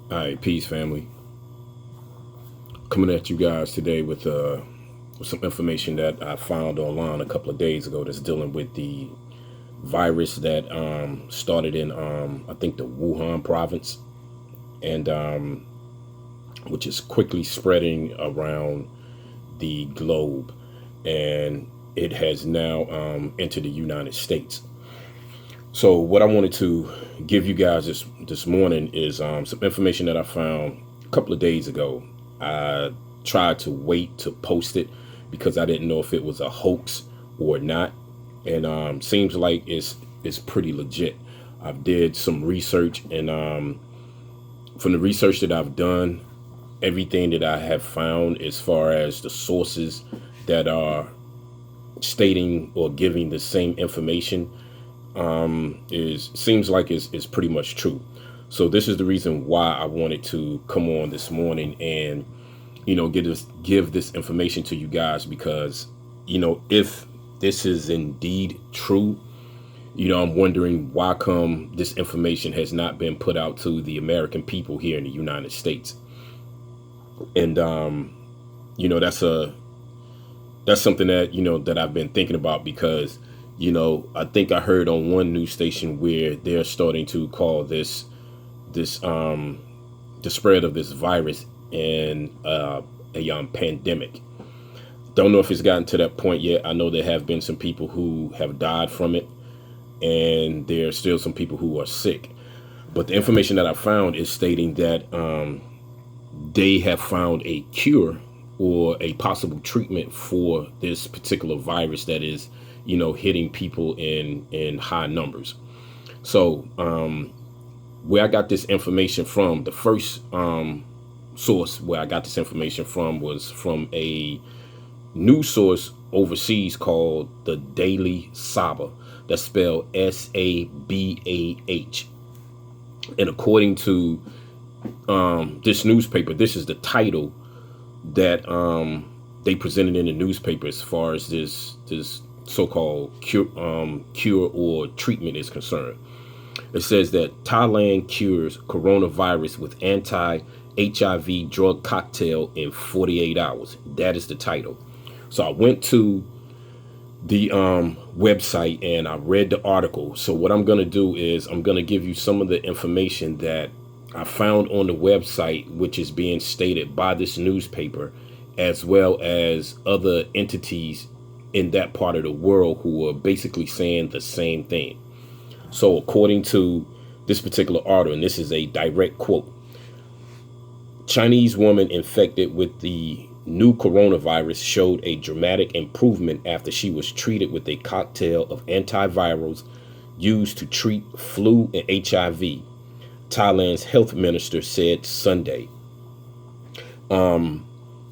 All right, peace, family. Coming at you guys today with some information that I found online a couple of days ago that's dealing with the virus that started in, I think, the Wuhan province, and which is quickly spreading around the globe. And it has now entered the United States. So, what I wanted to give you guys this morning is some information that I found a couple of days ago. I tried to wait to post it because I didn't know if it was a hoax or not, and seems like it's pretty legit. I did some research, and from the research that I've done, everything that I have found as far as the sources that are stating or giving the same information is seems like is pretty much true. So this is the reason why I wanted to come on this morning and give this information to you guys, because if this is indeed true, I'm wondering why come this information has not been put out to the American people here in the United States. And that's something that that I've been thinking about, because I think I heard on one news station where they're starting to call this the spread of this virus in a pandemic. Don't know if it's gotten to that point yet. I know there have been some people who have died from it, and there are still some people who are sick. But the information that I found is stating that they have found a cure or a possible treatment for this particular virus that is, hitting people in high numbers. So where I got this information from, the first source where I got this information from was from a news source overseas called the Daily Sabah. That's spelled Sabah. And according to this newspaper, this is the title that they presented in the newspaper as far as this so-called cure or treatment is concerned. It says that Thailand cures coronavirus with anti-HIV drug cocktail in 48 hours. That is the title. So I went to the website and I read the article. So what I'm going to do is I'm going to give you some of the information that I found on the website, which is being stated by this newspaper, as well as other entities in that part of the world who are basically saying the same thing. So according to this particular article, and this is a direct quote, Chinese woman infected with the new coronavirus showed a dramatic improvement after she was treated with a cocktail of antivirals used to treat flu and HIV, Thailand's health minister said Sunday.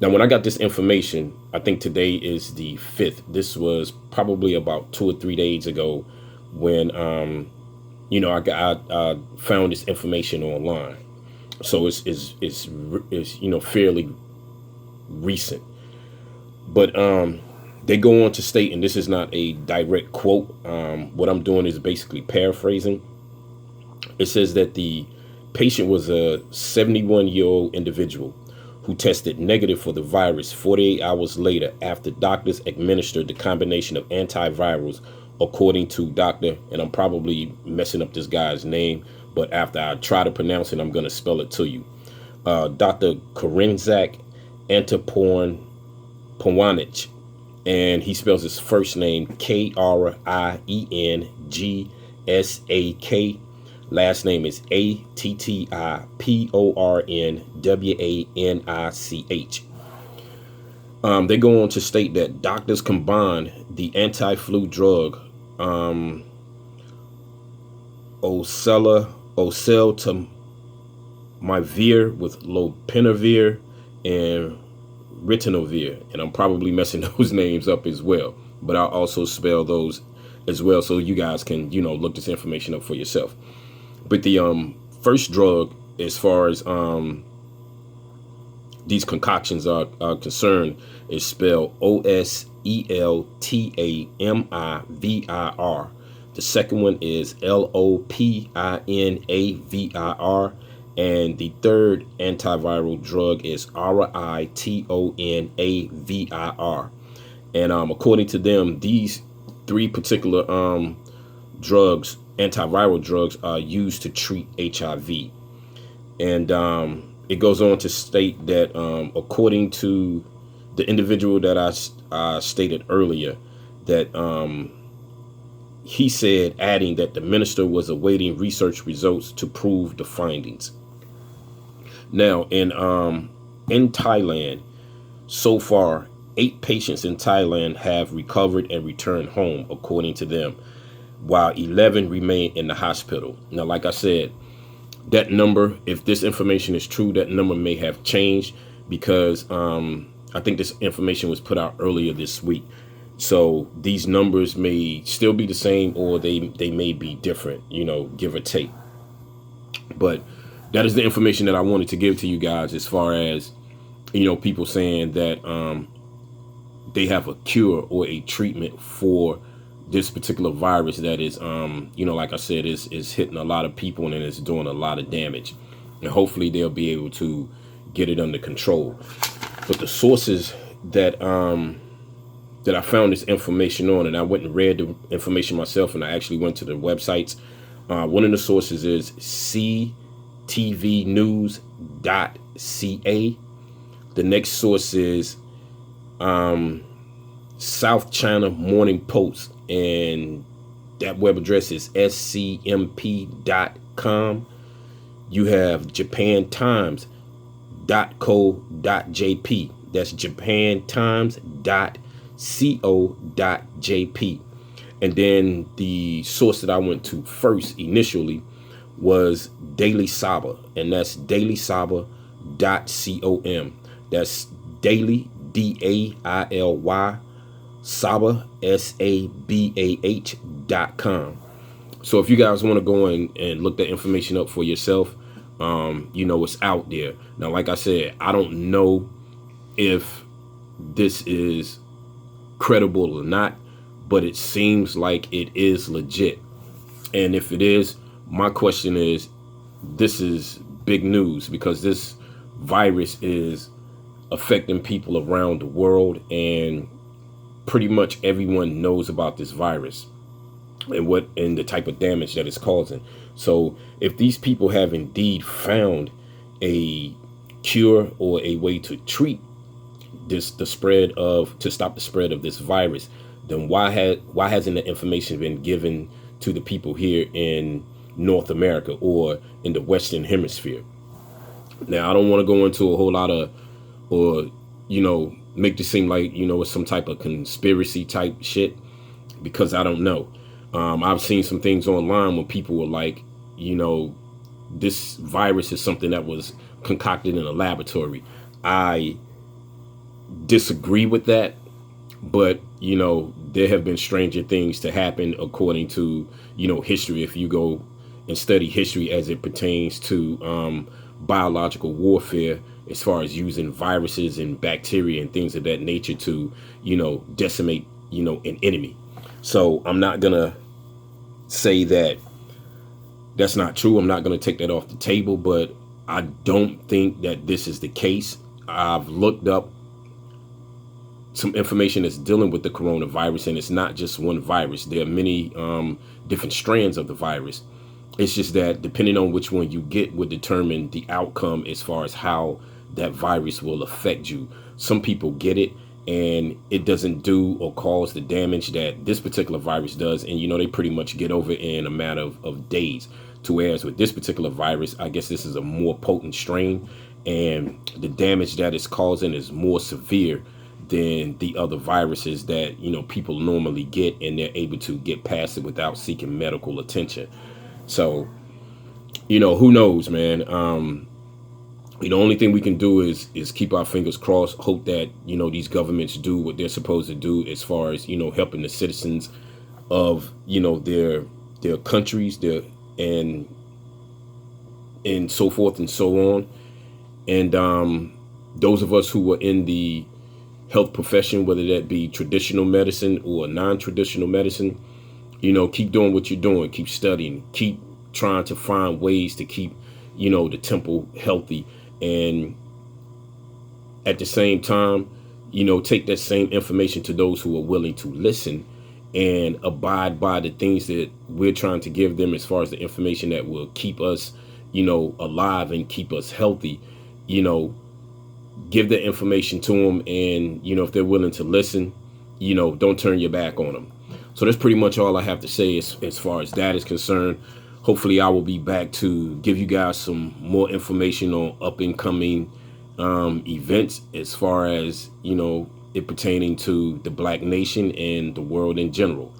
Now, when I got this information, I think today is the 5th. This was probably about 2 or 3 days ago when, I found this information online. So it's fairly recent. But they go on to state, and this is not a direct quote. What I'm doing is basically paraphrasing. It says that the patient was a 71-year-old individual who tested negative for the virus 48 hours later after doctors administered the combination of antivirals, according to Dr. And I'm probably messing up this guy's name, but after I try to pronounce it, I'm going to spell it to you. Dr. Korenzak Antopornich, and he spells his first name Kriengsak. Last name is Attipornwanich. They go on to state that doctors combined the anti-flu drug oseltamivir with lopinavir and ritonavir, and I'm probably messing those names up as well, but I'll also spell those as well so you guys can look this information up for yourself. But the first drug, as far as these concoctions are concerned, is spelled Oseltamivir. The second one is Lopinavir, And the third antiviral drug is ritonavir. And according to them, these three particular drugs, antiviral drugs, are used to treat HIV. And it goes on to state that according to the individual that I stated earlier, that he said, adding that the minister was awaiting research results to prove the findings. Now, in Thailand, so far, 8 patients in Thailand have recovered and returned home, according to them, while 11 remain in the hospital. Now, like I said, that number, if this information is true, that number may have changed because I think this information was put out earlier this week. So these numbers may still be the same, or they may be different, give or take. But that is the information that I wanted to give to you guys, as far as, people saying that they have a cure or a treatment for this particular virus that is, like I said, is hitting a lot of people and it's doing a lot of damage. And hopefully they'll be able to get it under control. But the sources that I found this information on, and I went and read the information myself, and I actually went to the websites. One of the sources is ctvnews.ca. The next source is South China Morning Post, and that web address is scmp.com. You have japantimes.co.jp. That's japantimes.co.jp. And then the source that I went to first initially was Daily Saba, and that's dailysaba.com. That's Daily, DAILY, Saba, SABAH.com. So if you guys want to go in and look that information up for yourself, it's out there. Now, like I said, I don't know if this is credible or not, but it seems like it is legit. And if it is, my question is, this is big news, because this virus is affecting people around the world, and pretty much everyone knows about this virus and the type of damage that it's causing. So if these people have indeed found a cure or a way to treat to stop the spread of this virus, then why hasn't the information been given to the people here in North America or in the Western Hemisphere? Now, I don't want to go into a whole lot of, or make this seem like it's some type of conspiracy type shit, because I don't know. I've seen some things online when people were like, this virus is something that was concocted in a laboratory. I disagree with that, but there have been stranger things to happen according to history. If you go and study history as it pertains to biological warfare, as far as using viruses and bacteria and things of that nature to decimate an enemy. So I'm not gonna say that that's not true. I'm not gonna take that off the table, but I don't think that this is the case. I've looked up some information that's dealing with the coronavirus, and it's not just one virus. There are many different strands of the virus. It's just that depending on which one you get would determine the outcome as far as how that virus will affect you. Some people get it and it doesn't do or cause the damage that this particular virus does, and they pretty much get over it in a matter of days. To whereas with this particular virus, I guess this is a more potent strain, and the damage that it's causing is more severe than the other viruses that people normally get, and they're able to get past it without seeking medical attention. So who knows, man. The only thing we can do is keep our fingers crossed, hope that these governments do what they're supposed to do as far as helping the citizens of their countries, and so forth and so on. And those of us who are in the health profession, whether that be traditional medicine or non-traditional medicine, keep doing what you're doing, keep studying, keep trying to find ways to keep you know, the temple healthy. And at the same time, you know, take that same information to those who are willing to listen and abide by the things that we're trying to give them, as far as the information that will keep us, you know, alive and keep us healthy. You know, give the information to them, and, you know, if they're willing to listen, you know, don't turn your back on them. So that's pretty much all I have to say as far as that is concerned. Hopefully I will be back to give you guys some more information on up and coming events, as far as, you know, it pertaining to the Black nation and the world in general.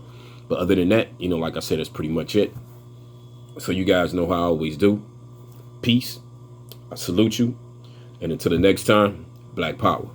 But other than that, you know, like I said, that's pretty much it. So you guys know how I always do. Peace. I salute you. And until the next time, Black Power.